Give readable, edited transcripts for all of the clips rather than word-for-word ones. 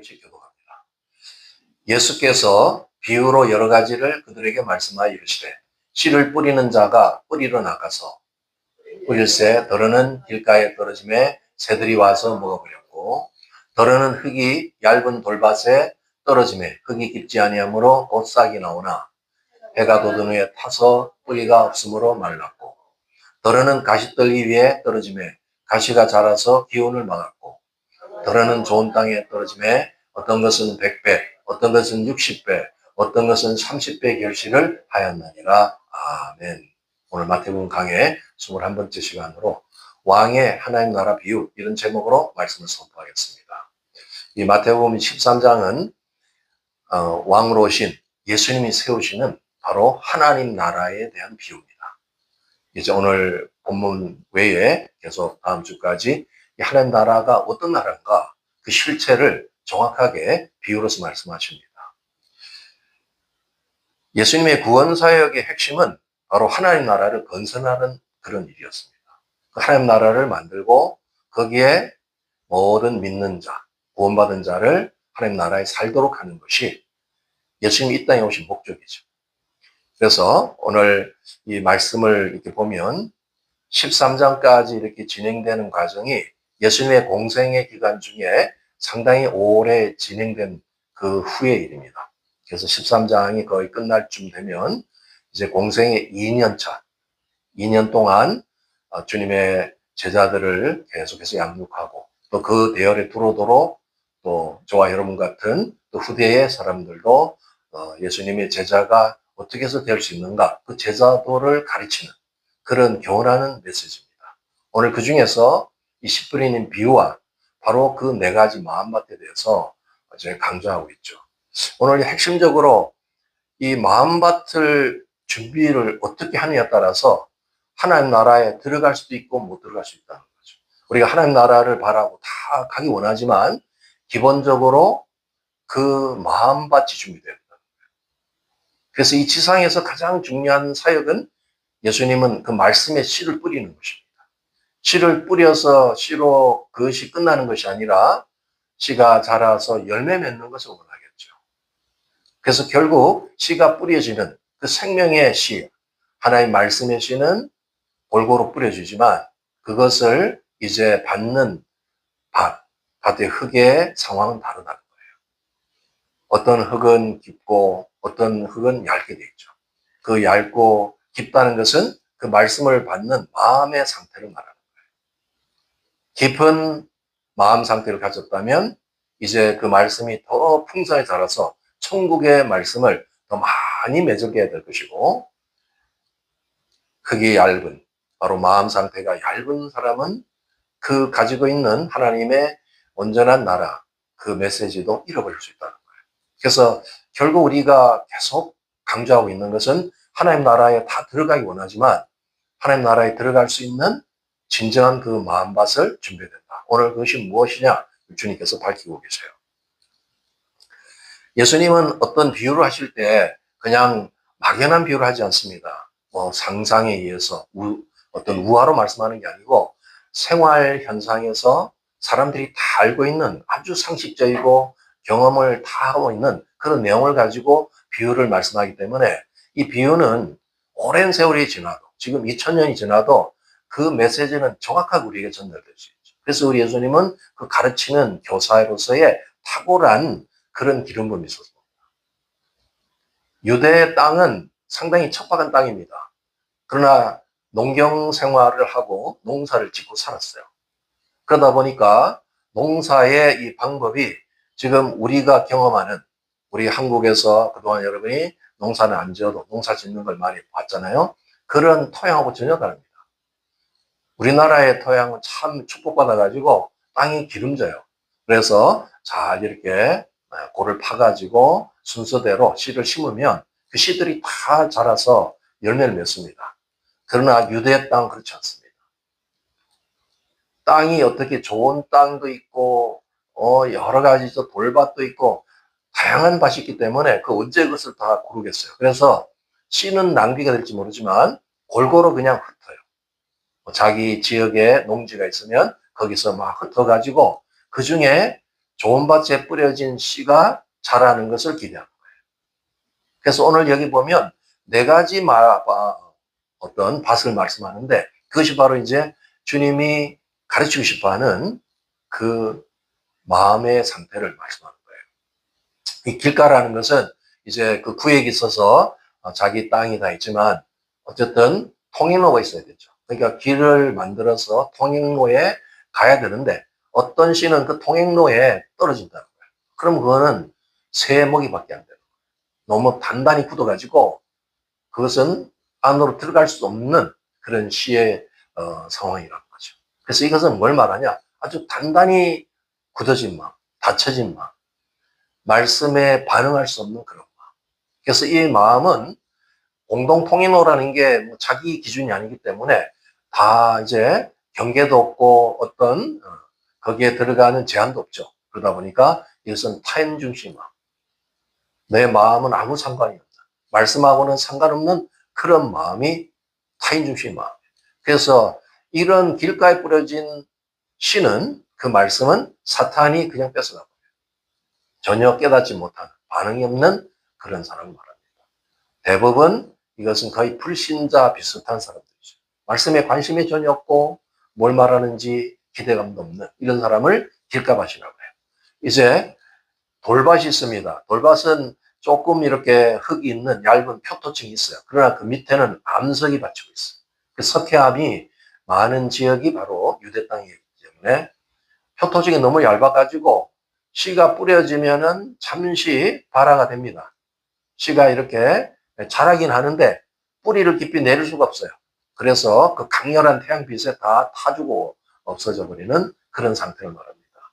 것이 교도갑니다. 예수께서 비유로 여러 가지를 그들에게 말씀하여 이르시되 씨를 뿌리는 자가 뿌리러 나가서 뿌릴새 더러는 길가에 떨어짐에 새들이 와서 먹어버렸고 더러는 흙이 얇은 돌밭에 떨어짐에 흙이 깊지 아니하므로 곧 싹이 나오나 해가 돋은 후에 타서 뿌리가 없으므로 말랐고 더러는 가시떨기 위에 떨어짐에 가시가 자라서 기운을 막았고 더러는 좋은 땅에 떨어짐에 어떤 것은 100배 어떤 것은 60배 어떤 것은 30배 결실을 하였느니라. 아멘. 오늘 마태복음 강의 21번째 시간으로 왕의 하나님 나라 비유 이런 제목으로 말씀을 선포하겠습니다. 이 마태복음 13장은 왕으로 오신 예수님이 세우시는 바로 하나님 나라에 대한 비유입니다. 이제 오늘 본문 외에 계속 다음 주까지 이 하나님 나라가 어떤 나라인가 그 실체를 정확하게 비유로서 말씀하십니다. 예수님의 구원 사역의 핵심은 바로 하나님 나라를 건설하는 그런 일이었습니다. 하나님 나라를 만들고 거기에 모든 믿는 자, 구원받은 자를 하나님 나라에 살도록 하는 것이 예수님이 이 땅에 오신 목적이죠. 그래서 오늘 이 말씀을 이렇게 보면 13장까지 이렇게 진행되는 과정이 예수님의 공생의 기간 중에 상당히 오래 진행된 그 후의 일입니다. 그래서 13장이 거의 끝날 쯤 되면 이제 공생의 2년 차, 2년 동안 주님의 제자들을 계속해서 양육하고 또 그 대열에 두루두루 또 저와 여러분 같은 또 후대의 사람들도 예수님의 제자가 어떻게 해서 될 수 있는가 그 제자도를 가르치는 그런 교훈하는 메시지입니다. 오늘 그 중에서 이 씨 뿌리는 비유와 바로 그 네 가지 마음밭에 대해서 제가 강조하고 있죠. 오늘 핵심적으로 이 마음밭을 준비를 어떻게 하느냐에 따라서 하나님 나라에 들어갈 수도 있고 못 들어갈 수 있다는 거죠. 우리가 하나님 나라를 바라고 다 가기 원하지만 기본적으로 그 마음밭이 준비되어야 된다는 거예요. 그래서 이 지상에서 가장 중요한 사역은 예수님은 그 말씀에 씨를 뿌리는 것입니다. 씨를 뿌려서 씨로 그것이 끝나는 것이 아니라 씨가 자라서 열매 맺는 것을 원하겠죠. 그래서 결국 씨가 뿌려지는 그 생명의 씨, 하나님 말씀의 씨는 골고루 뿌려지지만 그것을 이제 받는 밭의 흙의 상황은 다르다는 거예요. 어떤 흙은 깊고 어떤 흙은 얇게 되어 있죠. 그 얇고 깊다는 것은 그 말씀을 받는 마음의 상태를 말하는 거예요. 깊은 마음 상태를 가졌다면 이제 그 말씀이 더 풍성히 자라서 천국의 말씀을 더 많이 맺게 될 것이고 흙이 얇은 바로 마음 상태가 얇은 사람은 그 가지고 있는 하나님의 온전한 나라 그 메시지도 잃어버릴 수 있다는 거예요. 그래서 결국 우리가 계속 강조하고 있는 것은 하나님 나라에 다 들어가기 원하지만 하나님 나라에 들어갈 수 있는 진정한 그 마음밭을 준비해야 된다. 오늘 그것이 무엇이냐 주님께서 밝히고 계세요. 예수님은 어떤 비유를 하실 때 그냥 막연한 비유를 하지 않습니다. 상상에 의해서 어떤 우화로 말씀하는 게 아니고 생활 현상에서 사람들이 다 알고 있는 아주 상식적이고 경험을 다 하고 있는 그런 내용을 가지고 비유를 말씀하기 때문에 이 비유는 오랜 세월이 지나도 지금 2000년이 지나도 그 메시지는 정확하게 우리에게 전달될 수 있죠. 그래서 우리 예수님은 그 가르치는 교사로서의 탁월한 그런 기름붐이 있었습니다. 유대의 땅은 상당히 척박한 땅입니다. 그러나 농경 생활을 하고 농사를 짓고 살았어요. 그러다 보니까 농사의 이 방법이 지금 우리가 경험하는 우리 한국에서 그동안 여러분이 농사는 안 지어도 농사 짓는 걸 많이 봤잖아요. 그런 토양하고 전혀 다릅니다. 우리나라의 토양은 참 축복받아가지고 땅이 기름져요. 그래서 잘 이렇게 골을 파가지고 순서대로 씨를 심으면 그 씨들이 다 자라서 열매를 맺습니다. 그러나 유대 땅은 그렇지 않습니다. 땅이 어떻게 좋은 땅도 있고 여러 가지 돌밭도 있고 다양한 밭이 있기 때문에 그 언제 그것을 다 고르겠어요. 그래서 씨는 낭비가 될지 모르지만 골고루 그냥 흩어요. 자기 지역에 농지가 있으면 거기서 막 흩어가지고 그 중에 좋은 밭에 뿌려진 씨가 자라는 것을 기대하는 거예요. 그래서 오늘 여기 보면 네 가지 어떤 밭을 말씀하는데 그것이 바로 이제 주님이 가르치고 싶어 하는 그 마음의 상태를 말씀하는 거예요. 이 길가라는 것은 이제 그 구역이 있어서 자기 땅이 다 있지만 어쨌든 통행로가 있어야 되죠. 그러니까 길을 만들어서 통행로에 가야 되는데 어떤 씨는 그 통행로에 떨어진다는 거예요. 그럼 그거는 새 먹이밖에 안 돼요. 너무 단단히 굳어가지고 그것은 안으로 들어갈 수 없는 그런 씨의 상황이라는 거죠. 그래서 이것은 뭘 말하냐? 아주 단단히 굳어진 마음, 닫혀진 마음, 말씀에 반응할 수 없는 그런 마음. 그래서 이 마음은 공동통일로라는 게 뭐 자기 기준이 아니기 때문에 다 이제 경계도 없고 어떤 거기에 들어가는 제한도 없죠. 그러다 보니까 이것은 타인 중심 마음. 내 마음은 아무 상관이 없다. 말씀하고는 상관없는 그런 마음이 타인 중심 마음. 그래서 이런 길가에 뿌려진 씨는 그 말씀은 사탄이 그냥 뺏어가고 전혀 깨닫지 못하는 반응이 없는 그런 사람을 말합니다. 대부분 이것은 거의 불신자 비슷한 사람들이죠. 말씀에 관심이 전혀 없고 뭘 말하는지 기대감도 없는 이런 사람을 길가밭이라고 해요. 이제 돌밭이 있습니다. 돌밭은 조금 이렇게 흙이 있는 얇은 표토층이 있어요. 그러나 그 밑에는 암석이 받치고 있어요. 그 석회암이 많은 지역이 바로 유대 땅이기 때문에 표토층이 너무 얇아가지고 씨가 뿌려지면은 잠시 발화가 됩니다. 씨가 이렇게 자라긴 하는데 뿌리를 깊이 내릴 수가 없어요. 그래서 그 강렬한 태양빛에 다 타주고 없어져 버리는 그런 상태를 말합니다.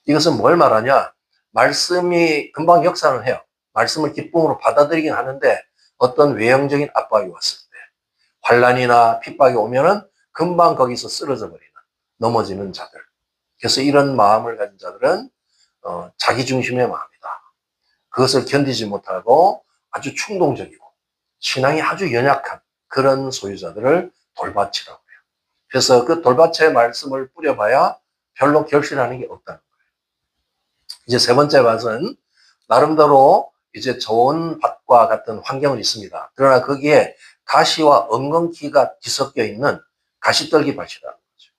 이것은 뭘 말하냐? 말씀이 금방 역사를 해요. 말씀을 기쁨으로 받아들이긴 하는데 어떤 외형적인 압박이 왔을 때 환란이나 핍박이 오면은 금방 거기서 쓰러져 버리는 넘어지는 자들. 그래서 이런 마음을 가진 자들은 자기 중심의 마음이다. 그것을 견디지 못하고 아주 충동적이고 신앙이 아주 연약한 그런 소유자들을 돌밭이라고 해요. 그래서 그 돌밭의 말씀을 뿌려봐야 별로 결실하는 게 없다는 거예요. 이제 세 번째 밭은 나름대로 이제 좋은 밭과 같은 환경은 있습니다. 그러나 거기에 가시와 엉겅퀴가 뒤섞여 있는 가시떨기 밭이라는 거죠.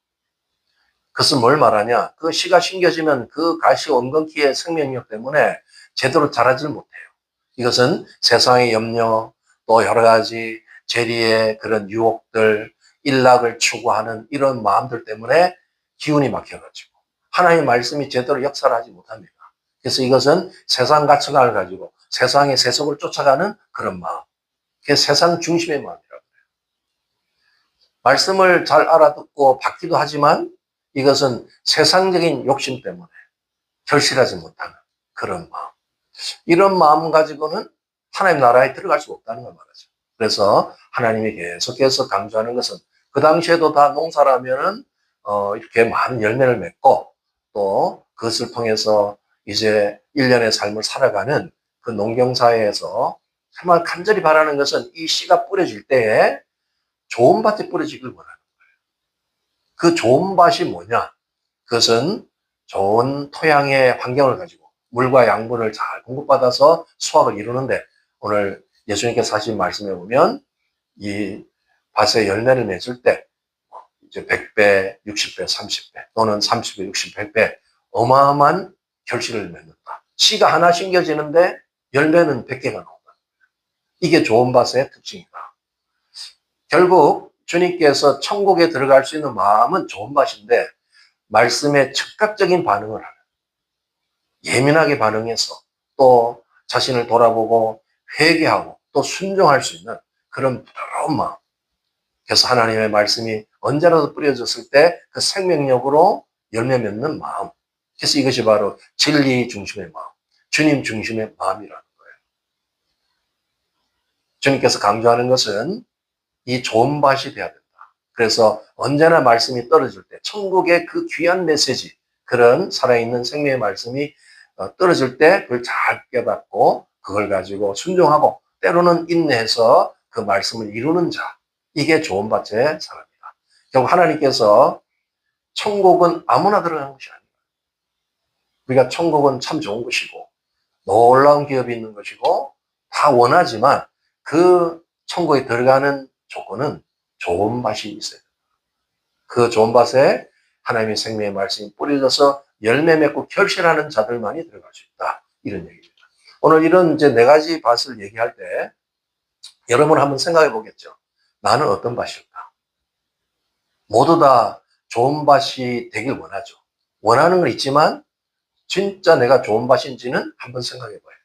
그것은 뭘 말하냐? 그 씨가 심겨지면 그 가시 엉겅퀴의 생명력 때문에 제대로 자라질 못해요. 이것은 세상의 염려, 또 여러 가지 재리의 그런 유혹들, 일락을 추구하는 이런 마음들 때문에 기운이 막혀가지고 하나님의 말씀이 제대로 역사를 하지 못합니다. 그래서 이것은 세상 가치관을 가지고 세상의 세속을 쫓아가는 그런 마음. 그게 세상 중심의 마음이라고 해요. 말씀을 잘 알아듣고 받기도 하지만 이것은 세상적인 욕심 때문에 결실하지 못하는 그런 마음. 이런 마음 가지고는 하나님 나라에 들어갈 수 없다는 걸 말하죠. 그래서 하나님이 계속해서 강조하는 것은 그 당시에도 다 농사라면은 이렇게 많은 열매를 맺고 또 그것을 통해서 이제 일련의 삶을 살아가는 그 농경사회에서 정말 간절히 바라는 것은 이 씨가 뿌려질 때에 좋은 밭에 뿌려지길 원하는 거예요. 그 좋은 밭이 뭐냐? 그것은 좋은 토양의 환경을 가지고 물과 양분을 잘 공급받아서 수확을 이루는데 오늘 예수님께서 하신 말씀에 보면 이 밭에 열매를 맺을 때 이제 100배, 60배, 30배 또는 30배, 60, 100배 어마어마한 결실을 맺는다. 씨가 하나 심겨지는데 열매는 100개가 나온다. 이게 좋은 밭의 특징이다. 결국 주님께서 천국에 들어갈 수 있는 마음은 좋은 밭인데 말씀에 즉각적인 반응을 하는 예민하게 반응해서 또 자신을 돌아보고 회개하고 또 순종할 수 있는 그런 부드러운 마음. 그래서 하나님의 말씀이 언제라도 뿌려졌을 때 그 생명력으로 열매 맺는 마음. 그래서 이것이 바로 진리 중심의 마음, 주님 중심의 마음이라는 거예요. 주님께서 강조하는 것은 이 좋은 밭이 되어야 된다. 그래서 언제나 말씀이 떨어질 때 천국의 그 귀한 메시지, 그런 살아있는 생명의 말씀이 떨어질 때 그걸 잘 깨닫고 그걸 가지고 순종하고 때로는 인내해서 그 말씀을 이루는 자, 이게 좋은 밭의 사람이다. 결국 하나님께서 천국은 아무나 들어가는 것이 아니에요. 우리가 천국은 참 좋은 것이고 놀라운 기업이 있는 것이고 다 원하지만 그 천국에 들어가는 조건은 좋은 밭이 있어요. 그 좋은 밭에 하나님의 생명의 말씀이 뿌려져서 열매 맺고 결실하는 자들만이 들어갈 수 있다. 이런 얘기입니다. 오늘 이런 이제 네 가지 밭을 얘기할 때 여러분 한번 생각해 보겠죠. 나는 어떤 밭일까? 모두 다 좋은 밭이 되길 원하죠. 원하는 건 있지만 진짜 내가 좋은 밭인지는 한번 생각해 봐야 돼요.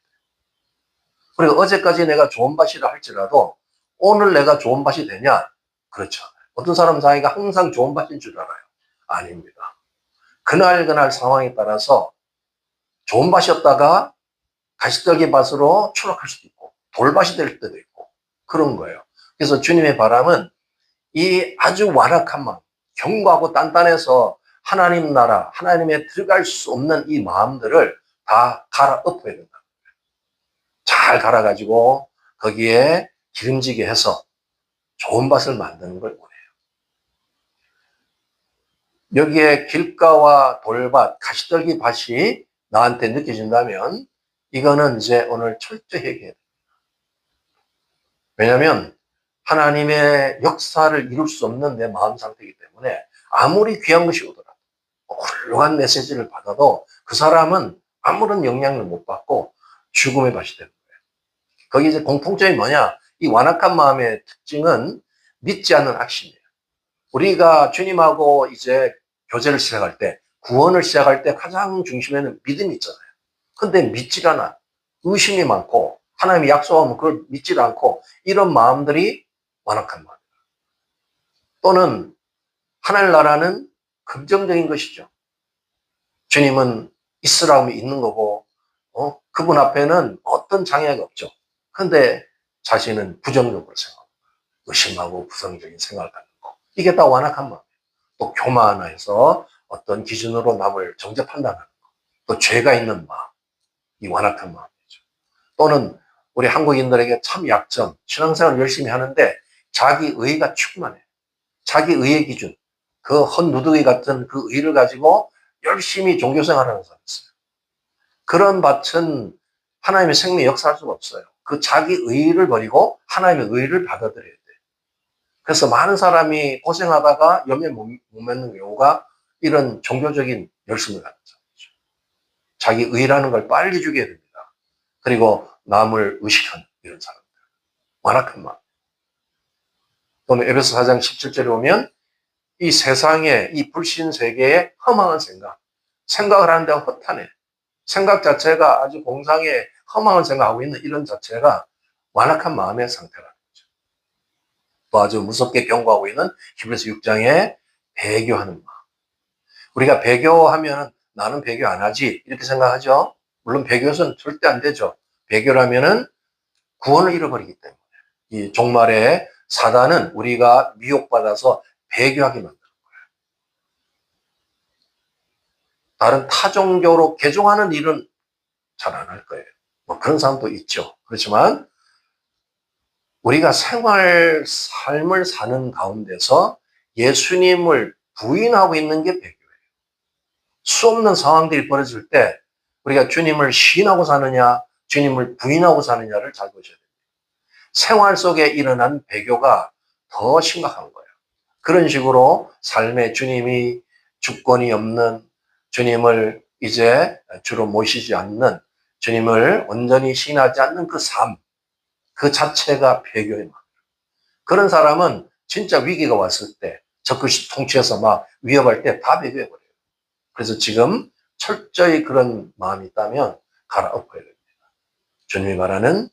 그리고 어제까지 내가 좋은 밭이라 할지라도 오늘 내가 좋은 밭이 되냐? 그렇죠. 어떤 사람 자기가 항상 좋은 밭인 줄 알아요. 아닙니다. 그날 상황에 따라서 좋은 밭이었다가 가시떨기 밭으로 추락할 수도 있고 돌밭이 될 때도 있고 그런 거예요. 그래서 주님의 바람은 이 아주 완악한 마음, 견고하고 단단해서 하나님 나라, 하나님에 들어갈 수 없는 이 마음들을 다 갈아엎어야 된다. 잘 갈아가지고 거기에 기름지게 해서 좋은 밭을 만드는 걸 원해요. 여기에 길가와 돌밭, 가시떨기 밭이 나한테 느껴진다면 이거는 이제 오늘 철저히 해결해야 됩니다. 왜냐하면 하나님의 역사를 이룰 수 없는 내 마음 상태이기 때문에 아무리 귀한 것이 오더라도 훌륭한 메시지를 받아도 그 사람은 아무런 영향을 못 받고 죽음의 밭이 되는 거예요. 거기 이제 공통점이 뭐냐? 이 완악한 마음의 특징은 믿지 않는 악심이에요. 우리가 주님하고 이제 교제를 시작할 때, 구원을 시작할 때 가장 중심에는 믿음이 있잖아요. 근데 믿질 않아. 의심이 많고, 하나님이 약속하면 그걸 믿질 않고, 이런 마음들이 완악한 마음이에요. 또는, 하늘 나라는 긍정적인 것이죠. 주님은 있으라면 있는 거고, 그분 앞에는 어떤 장애가 없죠. 근데 자신은 부정적으로 생각하고, 의심하고 부정적인 생각을 갖는 거. 이게 다 완악한 마음이에요. 또 교만해서 어떤 기준으로 남을 정죄 판단하는 거. 또 죄가 있는 마음. 이 완악한 마음이죠. 또는 우리 한국인들에게 참 약점, 신앙생활을 열심히 하는데 자기 의가 충만해. 자기 의의 기준, 그 헛누드기 같은 그 의를 가지고 열심히 종교생활하는 사람이 있어요. 그런 밭은 하나님의 생명에 역사할 수가 없어요. 그 자기 의를 버리고 하나님의 의를 받아들여야 돼요. 그래서 많은 사람이 고생하다가 염려에 못 맺는 경우가 이런 종교적인 열심을 갖는 사람이죠. 자기 의라는 걸 빨리 죽여야 됩니다. 그리고 남을 의식하는 이런 사람들. 완악한 마음. 또는 에베소 4장 17절에 보면 이 세상에 이 불신 세계에 허망한 생각을 하는데 허탄해. 생각 자체가 아주 공상에 허망한 생각하고 있는 이런 자체가 완악한 마음의 상태라는 거죠. 또 아주 무섭게 경고하고 있는 히브리서 6장에 배교하는 마음. 우리가 배교하면 나는 배교 안 하지 이렇게 생각하죠. 물론 배교는 절대 안 되죠. 배교라면은 구원을 잃어버리기 때문에 이 종말에 사단은 우리가 미혹받아서 배교하게 만드는 거예요. 다른 타종교로 개종하는 일은 잘 안 할 거예요. 뭐 그런 사람도 있죠. 그렇지만 우리가 삶을 사는 가운데서 예수님을 부인하고 있는 게 배교예요. 수 없는 상황들이 벌어질 때 우리가 주님을 시인하고 사느냐, 주님을 부인하고 사느냐를 잘 보셔야 됩니다. 생활 속에 일어난 배교가 더 심각한 거예요. 그런 식으로 삶에 주님이 주권이 없는, 주님을 이제 주로 모시지 않는, 주님을 온전히 시인하지 않는 그 삶, 그 자체가 배교의 마음. 그런 사람은 진짜 위기가 왔을 때, 적그리스도 통치해서 막 위협할 때 다 배교해버려요. 그래서 지금 철저히 그런 마음이 있다면 갈아엎어야 됩니다. 주님이 말하는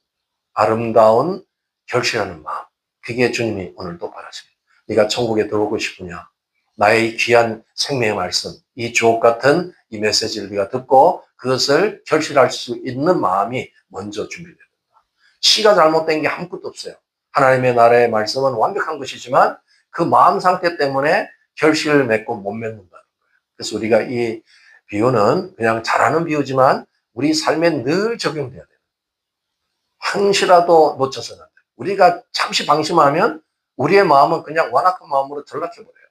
아름다운 결실하는 마음. 그게 주님이 오늘도 바라십니다. 네가 천국에 들어오고 싶으냐? 나의 귀한 생명의 말씀, 이 주옥 같은 이 메시지를 네가 듣고 그것을 결실할 수 있는 마음이 먼저 준비돼야 된다. 씨가 잘못된 게 아무것도 없어요. 하나님의 나라의 말씀은 완벽한 것이지만 그 마음 상태 때문에 결실을 맺고 못 맺는다는 거예요. 그래서 우리가 이 비유는 그냥 잘하는 비유지만 우리 삶에 늘 적용돼야 돼요. 한시라도 놓쳐서는 안 돼요. 우리가 잠시 방심하면 우리의 마음은 그냥 완악한 마음으로 전락해버려요.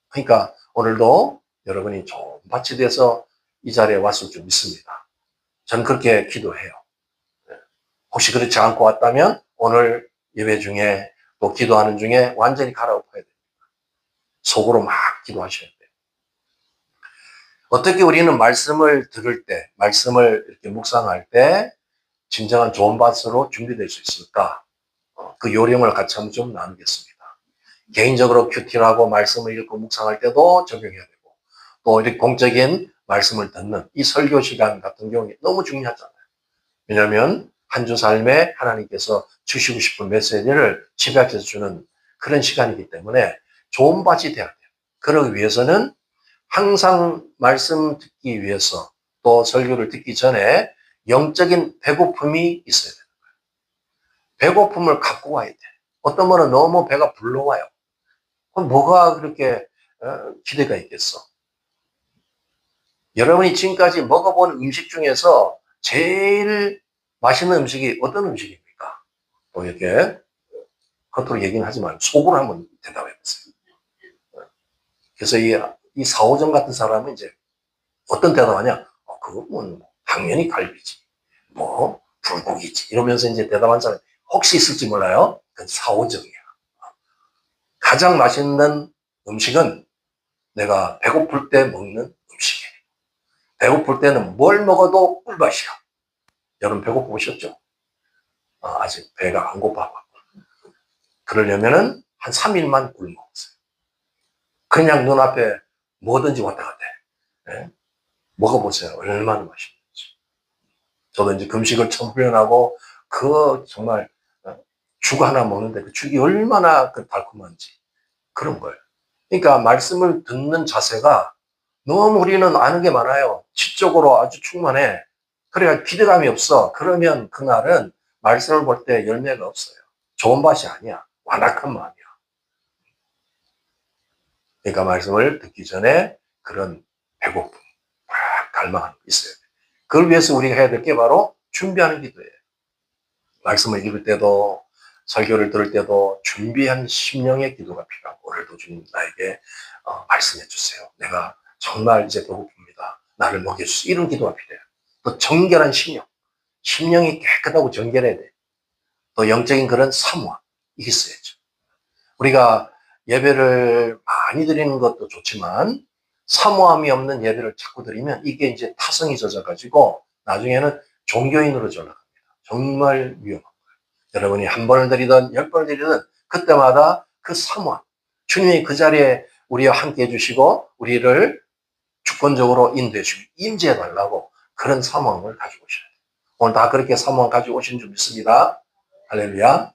그러니까 오늘도 여러분이 좋은 밭이 돼서 이 자리에 왔을 줄 믿습니다. 저는 그렇게 기도해요. 혹시 그렇지 않고 왔다면 오늘 예배 중에 또 기도하는 중에 완전히 갈아엎어야 됩니다. 속으로 막 기도하셔야 돼요. 어떻게 우리는 말씀을 들을 때, 말씀을 이렇게 묵상할 때 진정한 좋은 밭으로 준비될 수 있을까? 그 요령을 같이 한번 좀 나누겠습니다. 개인적으로 큐티하고 말씀을 읽고 묵상할 때도 적용해야 되고, 또 이렇게 공적인 말씀을 듣는 이 설교 시간 같은 경우에 너무 중요하잖아요. 왜냐하면 한 주 삶에 하나님께서 주시고 싶은 메시지를 집약해서 주는 그런 시간이기 때문에 좋은 밭이 돼야 돼요. 그러기 위해서는 항상 말씀 듣기 위해서 또 설교를 듣기 전에 영적인 배고픔이 있어야 돼요. 배고픔을 갖고 와야 돼. 어떤 분은 너무 배가 불러와요. 그럼 뭐가 그렇게 기대가 있겠어? 여러분이 지금까지 먹어본 음식 중에서 제일 맛있는 음식이 어떤 음식입니까? 또 이렇게 겉으로 얘기는 하지 말고 속으로 한번 대답해 보세요. 그래서 이 사오정 같은 사람은 이제 어떤 대답하냐? 그건 당연히 갈비지. 뭐 불고기지. 이러면서 이제 대답한 사람이 혹시 있을지 몰라요. 그건 사오정이야. 가장 맛있는 음식은 내가 배고플 때 먹는 음식이에요. 배고플 때는 뭘 먹어도 꿀맛이야. 여러분 배고프셨죠? 아직 배가 안 고파. 그러려면은 한 3일만 굶어 먹었어요. 그냥 눈앞에 뭐든지 왔다 갔다 해. 네? 먹어보세요. 얼마나 맛있는지. 저도 이제 금식을 처음 훈련하고 그 정말 죽 하나 먹는데 그 죽이 얼마나 그 달콤한지 그런 거예요. 그러니까 말씀을 듣는 자세가 너무 우리는 아는 게 많아요. 지적으로 아주 충만해. 그래야 기대감이 없어. 그러면 그날은 말씀을 볼 때 열매가 없어요. 좋은 밭이 아니야. 완악한 마음이야. 그러니까 말씀을 듣기 전에 그런 배고픔, 갈망이 있어야 돼. 그걸 위해서 우리가 해야 될 게 바로 준비하는 기도예요. 말씀을 읽을 때도 설교를 들을 때도 준비한 심령의 기도가 필요하고 오늘도 주님 나에게 말씀해 주세요. 내가 정말 이제 배고픕니다. 나를 먹여주세요. 이런 기도가 필요해요. 또 정결한 심령. 심령이 깨끗하고 정결해야 돼. 또 영적인 그런 사모함. 이게 있어야죠. 우리가 예배를 많이 드리는 것도 좋지만 사모함이 없는 예배를 자꾸 드리면 이게 이제 타성이 젖어가지고 나중에는 종교인으로 전락합니다. 정말 위험한 거예요. 여러분이 한 번을 드리든 10번을 드리든 그때마다 그 사모함. 주님이 그 자리에 우리와 함께 해주시고 우리를 주권적으로 인도해 주시고 임재해 달라고 그런 사모함을 가지고 오셔야 돼요. 오늘 다 그렇게 사모함 가지고 오신 줄 믿습니다. 할렐루야.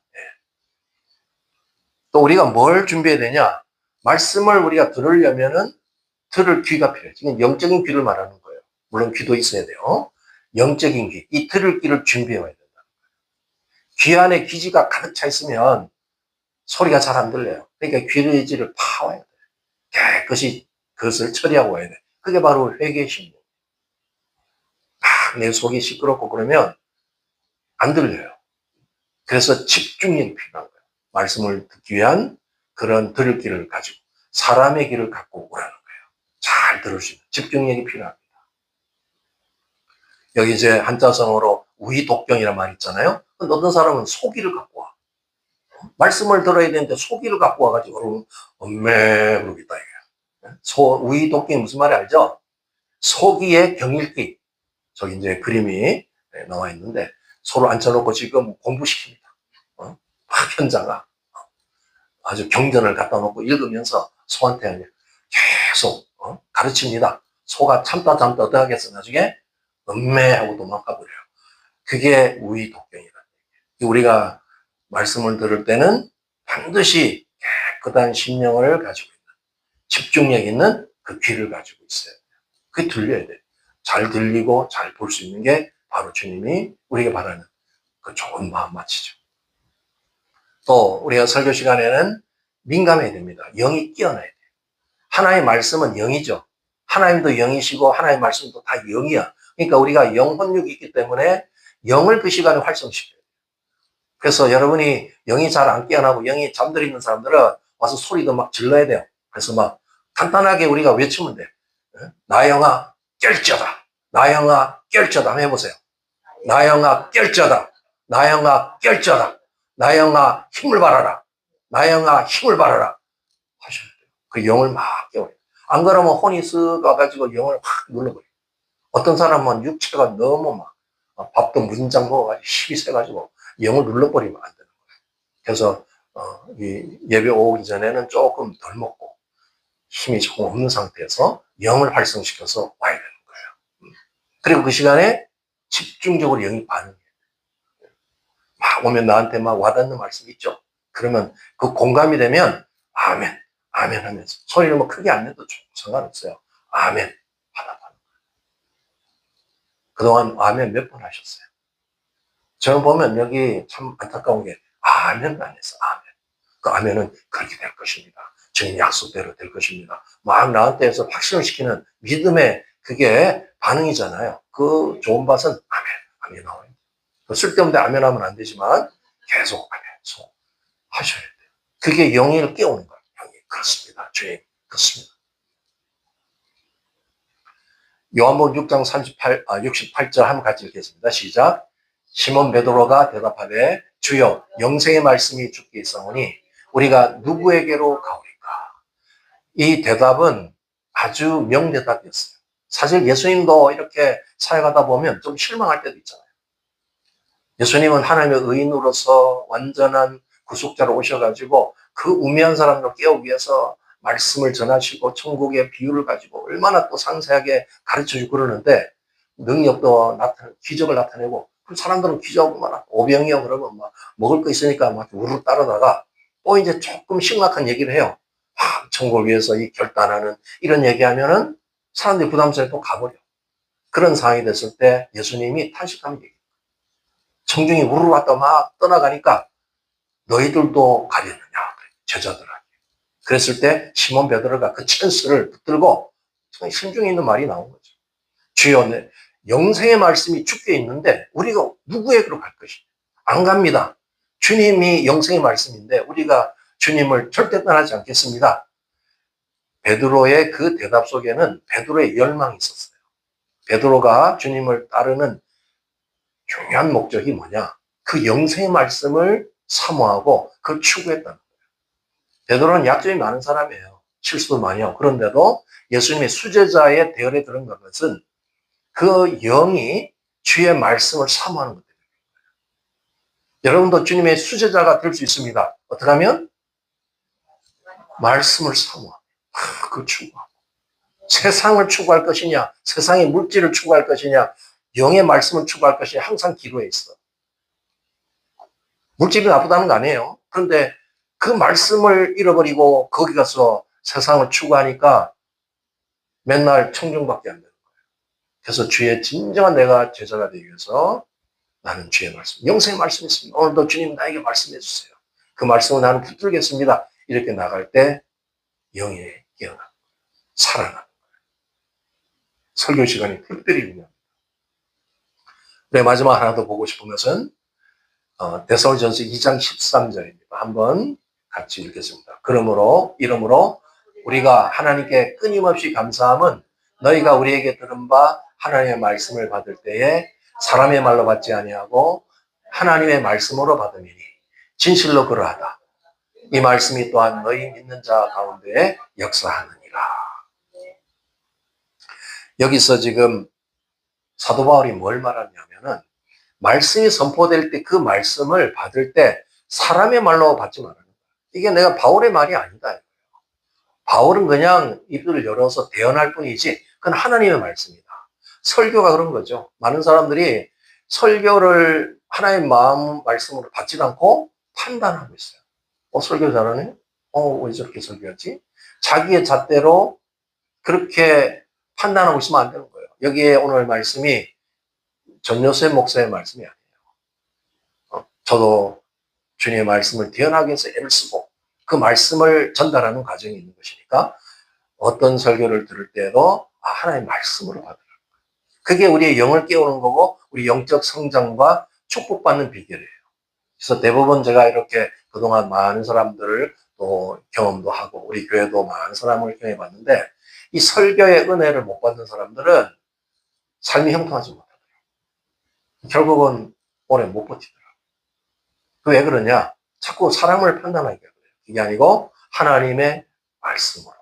또 우리가 뭘 준비해야 되냐? 말씀을 우리가 들으려면은 들을 귀가 필요해요. 지금 영적인 귀를 말하는 거예요. 물론 귀도 있어야 돼요. 영적인 귀, 이 들을 귀를 준비해 와야 된다. 귀 안에 기지가 가득 차 있으면 소리가 잘 안 들려요. 그러니까 귀를 파와야 돼. 깨끗이 그것을 처리하고 와야 돼. 그게 바로 회개의 심령. 내 속이 시끄럽고 그러면 안 들려요. 그래서 집중력이 필요한 거예요. 말씀을 듣기 위한 그런 들을 귀를 가지고 사람의 귀를 갖고 오라는 거예요. 잘 들을 수 있는 집중력이 필요합니다. 여기 이제 한자성어로 우이독경이라는 말 있잖아요. 어떤 사람은 소기를 갖고 와. 말씀을 들어야 되는데 소기를 갖고 와가지고 엄매 그러겠다 이게. 우이독경이 무슨 말이 알죠? 소기의 경읽기. 저기 이제 그림이 나와 있는데 소를 앉혀놓고 지금 공부시킵니다. 현자가 아주 경전을 갖다 놓고 읽으면서 소한테 계속 가르칩니다. 소가 참다 어떻게 하겠어? 나중에 음매하고 도망가 버려요. 그게 우의독경이라는 얘기예요. 우리가 말씀을 들을 때는 반드시 깨끗한 심령을 가지고 있는 집중력 있는 그 귀를 가지고 있어야 돼요. 그게 들려야 돼요. 잘 들리고 잘 볼 수 있는 게 바로 주님이 우리에게 바라는 그 좋은 마음밭이죠. 또 우리가 설교 시간에는 민감해야 됩니다. 영이 깨어나야 돼요. 하나님의 말씀은 영이죠. 하나님도 영이시고 하나님의 말씀도 다 영이야. 그러니까 우리가 영혼육이 있기 때문에 영을 그 시간에 활성시켜야 돼요. 그래서 여러분이 영이 잘 안 깨어나고 영이 잠들어 있는 사람들은 와서 소리도 막 질러야 돼요. 그래서 막 간단하게 우리가 외치면 돼. 나 영아, 깰져다. 나영아 깰져다. 한번 해보세요. 나영아 깰져다. 나영아 깰져다. 나영아 힘을 발하라. 나영아 힘을 발하라. 하셔야 돼요. 그 영을 막 깨워요. 안 그러면 혼이 쓱 가가지고 영을 확 눌러버려요. 어떤 사람은 육체가 너무 막 밥도 문장 먹어가지고 힘이 세가지고 영을 눌러버리면 안 되는 거예요. 그래서 이 예배 오기 전에는 조금 덜 먹고 힘이 조금 없는 상태에서 영을 활성시켜서 와야 되는 거예요. 그리고 그 시간에 집중적으로 영이 반응해요. 막 오면 나한테 막 와닿는 말씀 있죠. 그러면 그 공감이 되면 아멘, 아멘 하면서 소리를 뭐 크게 안 내도 상관없어요. 아멘 하나 하는 거예요. 그동안 아멘 몇 번 하셨어요? 저는 보면 여기 참 안타까운 게 아멘 안 했어. 아멘. 그 아멘은 그렇게 될 것입니다. 주님 약속대로 될 것입니다. 막 나한테 해서 확신을 시키는 믿음의 그게 반응이잖아요. 그 좋은 밭은 아멘, 아멘 나와요. 쓸데없는데 아멘 하면 안 되지만 계속 아멘 하셔야 돼요. 그게 영을 깨우는 거예요. 영이 그렇습니다. 주님 그렇습니다. 요한복음 6장 68절 한번 같이 읽겠습니다. 시작. 시몬 베드로가 대답하되 주여 영생의 말씀이 주께 있사오니 우리가 누구에게로 가오리까? 이 대답은 아주 명대답이었어요. 사실 예수님도 이렇게 사역하다 보면 좀 실망할 때도 있잖아요. 예수님은 하나님의 의인으로서 완전한 구속자로 오셔가지고 그 우매한 사람들 깨우기 위해서 말씀을 전하시고 천국의 비유를 가지고 얼마나 또 상세하게 가르쳐주고 그러는데 능력도 나타내고 기적을 나타내고 그 사람들은 기적만 오병이요 그러면 막 먹을 거 있으니까 막 우르르 따르다가 또 이제 조금 심각한 얘기를 해요. 천국을 위해서 이 결단하는 이런 얘기하면은 사람들이 부담스러워 또 가버려. 그런 상황이 됐을 때 예수님이 탄식하는 얘기. 청중이 우르르 왔다 막 떠나가니까 너희들도 가려느냐 제자들에게. 그랬을 때 시몬 베드로가 그 찬스를 붙들고 신중에 있는 말이 나온 거죠. 주여 영생의 말씀이 주께 있는데 우리가 누구에게로 갈 것이냐. 안 갑니다. 주님이 영생의 말씀인데 우리가 주님을 절대 떠나지 않겠습니다. 베드로의 그 대답 속에는 베드로의 열망이 있었어요. 베드로가 주님을 따르는 중요한 목적이 뭐냐? 그 영생의 말씀을 사모하고 그걸 추구했다는 거예요. 베드로는 약점이 많은 사람이에요. 실수도 많이 하고. 그런데도 예수님의 수제자의 대열에 들은 것은 그 영이 주의 말씀을 사모하는 것입니다. 여러분도 주님의 수제자가 될 수 있습니다. 어떻게 하면? 말씀을 사모하고 그걸 추구하고. 세상을 추구할 것이냐, 세상의 물질을 추구할 것이냐, 영의 말씀을 추구할 것이냐 항상 기로에 있어. 물질이 나쁘다는 거 아니에요. 그런데 그 말씀을 잃어버리고 거기 가서 세상을 추구하니까 맨날 청중밖에 안 되는 거예요. 그래서 주의 진정한 내가 제자가 되기 위해서 나는 주의 말씀, 영생의 말씀이 있습니다. 오늘도 주님 나에게 말씀해 주세요. 그 말씀을 나는 붙들겠습니다. 이렇게 나갈 때 영이 깨어나는 거예요. 살아나는 거예요. 설교 시간이 특별히 중요합니다. 네, 마지막 하나 더 보고 싶은 것은 데살로니가전서 2장 13절입니다. 한번 같이 읽겠습니다. 이러므로 우리가 하나님께 끊임없이 감사함은 너희가 우리에게 들은 바 하나님의 말씀을 받을 때에 사람의 말로 받지 아니하고 하나님의 말씀으로 받음이니 진실로 그러하다. 이 말씀이 또한 너희 믿는 자 가운데 역사하느니라. 여기서 지금 사도 바울이 뭘 말하냐면은 말씀이 선포될 때 그 말씀을 받을 때 사람의 말로 받지 말라는 거야. 이게 내가 바울의 말이 아니다. 바울은 그냥 입을 열어서 대언할 뿐이지 그건 하나님의 말씀이다. 설교가 그런 거죠. 많은 사람들이 설교를 하나님의 마음 말씀으로 받지 않고 판단하고 있어요. 설교 잘하네? 왜 저렇게 설교하지? 자기의 잣대로 그렇게 판단하고 있으면 안 되는 거예요. 여기에 오늘 말씀이 전요셉 목사의 말씀이 아니에요. 저도 주님의 말씀을 대언하기 위해서 애를 쓰고 그 말씀을 전달하는 과정이 있는 것이니까 어떤 설교를 들을 때도 하나님의 말씀으로 받으라는 거예요. 그게 우리의 영을 깨우는 거고 우리 영적 성장과 축복받는 비결이에요. 그래서 대부분 제가 이렇게 그동안 많은 사람들을 또 경험도 하고 우리 교회도 많은 사람을 경험해봤는데 이 설교의 은혜를 못 받는 사람들은 삶이 형통하지 못하더라고요. 결국은 오래 못 버티더라고요. 왜 그러냐? 자꾸 사람을 판단하게 그래요. 이게 아니고 하나님의 말씀으로.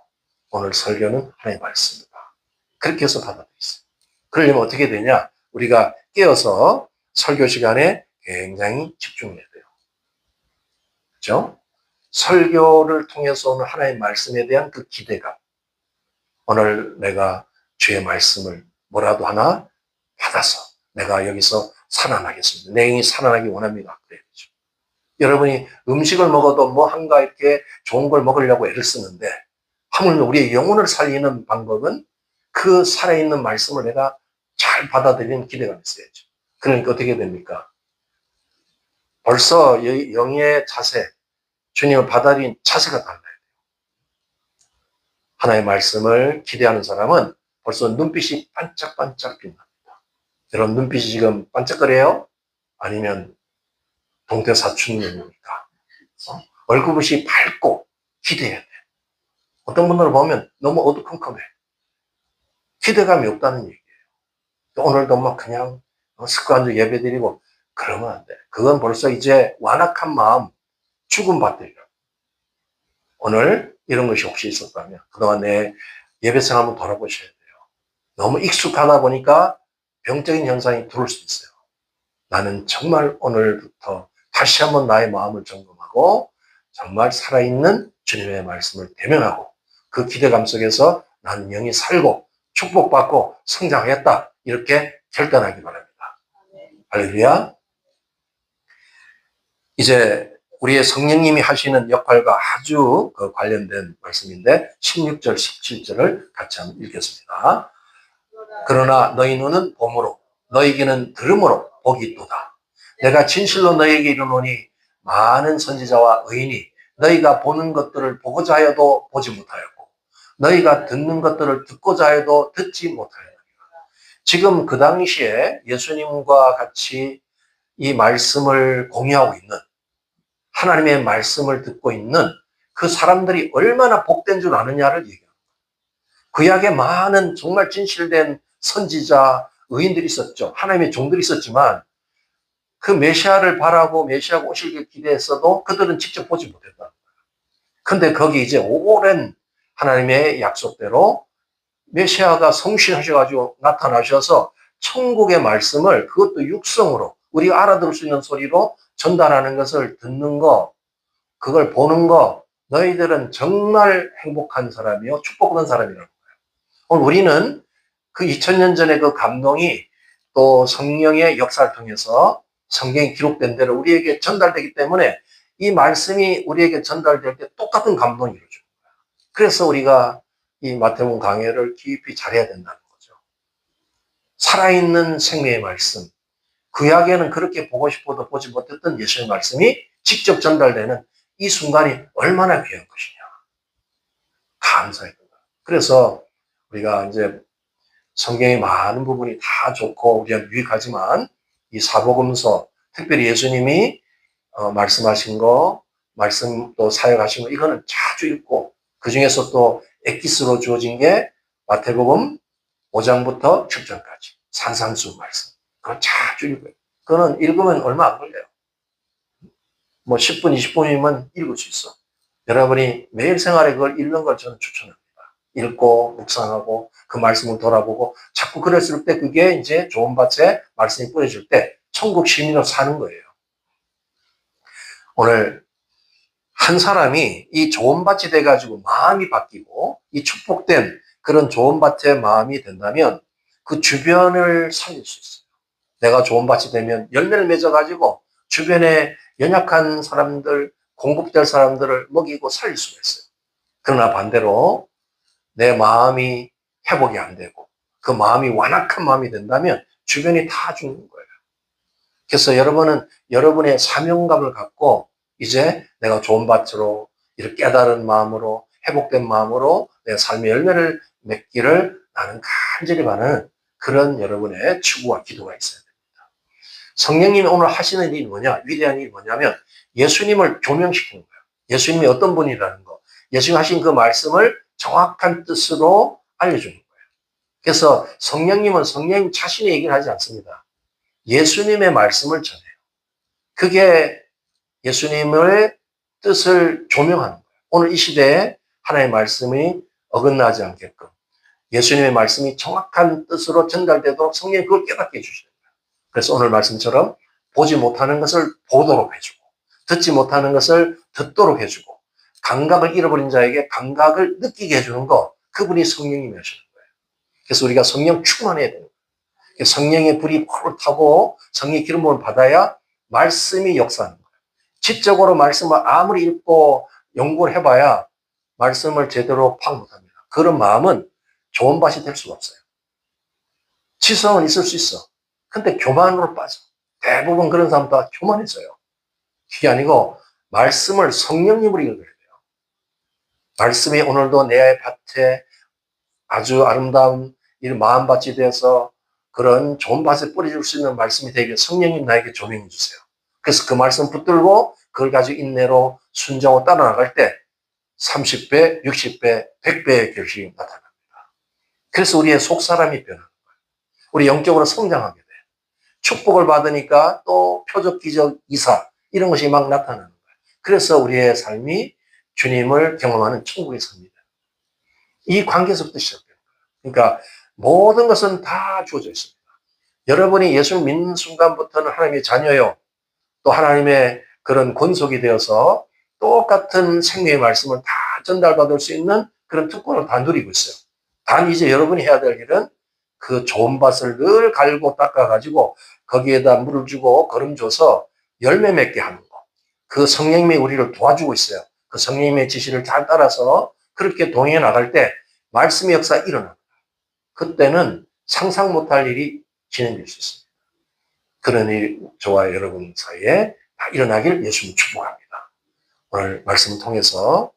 오늘 설교는 하나님의 말씀이다. 그렇게 해서 받아들였어요. 그러려면 어떻게 되냐? 우리가 깨어서 설교 시간에 굉장히 집중해야 돼요. 그렇죠? 설교를 통해서 오는 하나님의 말씀에 대한 그 기대감. 오늘 내가 주의 말씀을 뭐라도 하나 받아서 내가 여기서 살아나겠습니다. 내 영이 살아나기 원합니다. 그래야죠. 여러분이 음식을 먹어도 뭐 한가 이렇게 좋은 걸 먹으려고 애를 쓰는데 하물며 우리의 영혼을 살리는 방법은 그 살아있는 말씀을 내가 잘 받아들이는 기대감이 있어야죠. 그러니까 어떻게 됩니까? 벌써 영의 자세, 주님을 받아들인 자세가 달라요. 하나의 말씀을 기대하는 사람은 벌써 눈빛이 반짝반짝 빛납니다. 여러분 눈빛이 지금 반짝거려요? 아니면 동태사춘 눈입니까? 얼굴빛이 밝고 기대해야 돼. 어떤 분들을 보면 너무 어두컴컴해. 기대감이 없다는 얘기예요. 오늘도 막 그냥 습관적으로 예배드리고 그러면 안 돼. 그건 벌써 이제 완악한 마음, 죽은 밭들이라고. 오늘 이런 것이 혹시 있었다면 그동안 내 예배생 한번 돌아보셔야 돼요. 너무 익숙하다 보니까 병적인 현상이 들어올 수 있어요. 나는 정말 오늘부터 다시 한번 나의 마음을 점검하고 정말 살아있는 주님의 말씀을 대면하고 그 기대감 속에서 나는 영이 살고 축복받고 성장하겠다. 이렇게 결단하기 바랍니다. 할렐루야. 이제 우리의 성령님이 하시는 역할과 아주 관련된 말씀인데 16절, 17절을 같이 한번 읽겠습니다. 그러나 너희 눈은 봄으로 너희 귀는 들음으로 복이 있도다. 내가 진실로 너희에게 이르노니 많은 선지자와 의인이 너희가 보는 것들을 보고자 하여도 보지 못하였고 너희가 듣는 것들을 듣고자 하여도 듣지 못하였느니라. 지금 그 당시에 예수님과 같이 이 말씀을 공유하고 있는 하나님의 말씀을 듣고 있는 그 사람들이 얼마나 복된 줄 아느냐를 얘기합니다. 구약에 많은 정말 진실된 선지자, 의인들이 있었죠. 하나님의 종들이 있었지만 그 메시아를 바라고 메시아가 오시길 기대했어도 그들은 직접 보지 못했다. 근데 거기 이제 오랜 하나님의 약속대로 메시아가 성취하셔가지고 나타나셔서 천국의 말씀을 그것도 육성으로 우리가 알아들을 수 있는 소리로 전달하는 것을 듣는 거, 그걸 보는 거, 너희들은 정말 행복한 사람이요, 축복받은 사람이라는 거예요. 오늘 우리는 그 2000년 전의 그 감동이 또 성령의 역사를 통해서 성경이 기록된 대로 우리에게 전달되기 때문에 이 말씀이 우리에게 전달될 때 똑같은 감동이 이루어져요. 그래서 우리가 이 마태복음 강해를 깊이 잘해야 된다는 거죠. 살아있는 생명의 말씀, 구약에는 그렇게 보고 싶어도 보지 못했던 예수의 말씀이 직접 전달되는 이 순간이 얼마나 귀한 것이냐. 감사합니다. 그래서 우리가 이제 성경의 많은 부분이 다 좋고 우리가 유익하지만 이 사복음서, 특별히 예수님이 말씀하신 거, 말씀 또 사역하신 거, 이거는 자주 읽고 그 중에서 또 엑기스로 주어진 게 마태복음 5장부터 7장까지 산산수 말씀. 그거 자주 읽어요. 그거는 읽으면 얼마 안 걸려요. 뭐 10분, 20분이면 읽을 수 있어. 여러분이 매일 생활에 그걸 읽는 걸 저는 추천합니다. 읽고 묵상하고 그 말씀을 돌아보고 자꾸 그랬을 때 그게 이제 좋은 밭에 말씀이 뿌려질 때 천국 시민으로 사는 거예요. 오늘 한 사람이 이 좋은 밭이 돼가지고 마음이 바뀌고 이 축복된 그런 좋은 밭의 마음이 된다면 그 주변을 살릴 수 있어요. 내가 좋은 밭이 되면 열매를 맺어가지고 주변에 연약한 사람들, 공급될 사람들을 먹이고 살릴 수가 있어요. 그러나 반대로 내 마음이 회복이 안 되고 그 마음이 완악한 마음이 된다면 주변이 다 죽는 거예요. 그래서 여러분은 여러분의 사명감을 갖고 이제 내가 좋은 밭으로 이렇게 깨달은 마음으로 회복된 마음으로 내 삶의 열매를 맺기를 나는 간절히 바라는 그런 여러분의 추구와 기도가 있어야 됩니다. 성령님이 오늘 하시는 일이 뭐냐? 위대한 일이 뭐냐면 예수님을 조명시키는 거예요. 예수님이 어떤 분이라는 거. 예수님이 하신 그 말씀을 정확한 뜻으로 알려주는 거예요. 그래서 성령님은 성령 자신의 얘기를 하지 않습니다. 예수님의 말씀을 전해요. 그게 예수님의 뜻을 조명하는 거예요. 오늘 이 시대에 하나님의 말씀이 어긋나지 않게끔 예수님의 말씀이 정확한 뜻으로 전달되도록 성령이 그걸 깨닫게 해주시는 거예요. 그래서 오늘 말씀처럼 보지 못하는 것을 보도록 해주고 듣지 못하는 것을 듣도록 해주고 감각을 잃어버린 자에게 감각을 느끼게 해주는 거, 그분이 성령님이 하시는 거예요. 그래서 우리가 성령 충만해야 돼요. 성령의 불이 펄 타고 성령의 기름부음을 받아야 말씀이 역사하는 거예요. 지적으로 말씀을 아무리 읽고 연구를 해봐야 말씀을 제대로 파악 못합니다. 그런 마음은 좋은 밭이 될 수가 없어요. 지성은 있을 수 있어. 근데 교만으로 빠져. 대부분 그런 사람 다 교만해져요. 그게 아니고 말씀을 성령님으로 읽어야 돼요. 말씀이 오늘도 내 밭에 아주 아름다운 이 마음밭이 되어서 그런 좋은 밭에 뿌려줄 수 있는 말씀이 되게 성령님 나에게 조명해 주세요. 그래서 그 말씀 붙들고 그걸 가지고 인내로 순종하고 따라나갈 때 30배, 60배, 100배의 결실이 나타납니다. 그래서 우리의 속사람이 변하는 거예요. 우리 영적으로 성장하게 돼요. 축복을 받으니까 또 표적, 기적, 이사 이런 것이 막 나타나는 거예요. 그래서 우리의 삶이 주님을 경험하는 천국의 삶이다. 이 관계에서부터 시작돼요. 그러니까 모든 것은 다 주어져 있습니다. 여러분이 예수를 믿는 순간부터는 하나님의 자녀요. 또 하나님의 그런 권속이 되어서 똑같은 생명의 말씀을 다 전달받을 수 있는 그런 특권을 다 누리고 있어요. 단 이제 여러분이 해야 될 일은 그 좋은 밭을 늘 갈고 닦아가지고 거기에다 물을 주고 거름 줘서 열매 맺게 하는 거. 그 성령님이 우리를 도와주고 있어요. 그 성령님의 지시를 잘 따라서 그렇게 동행해 나갈 때 말씀의 역사가 일어납니다. 그때는 상상 못할 일이 진행될 수 있습니다. 그런 일이 저와 여러분 사이에 다 일어나길 예수님 축복합니다. 오늘 말씀을 통해서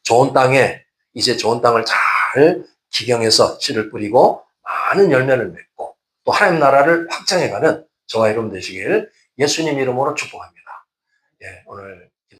좋은 땅에 이제 좋은 땅을 잘 기경해서 씨를 뿌리고 많은 열매를 맺고 또 하나님 나라를 확장해가는 저와 여러분 되시길 예수님 이름으로 축복합니다. 예, 오늘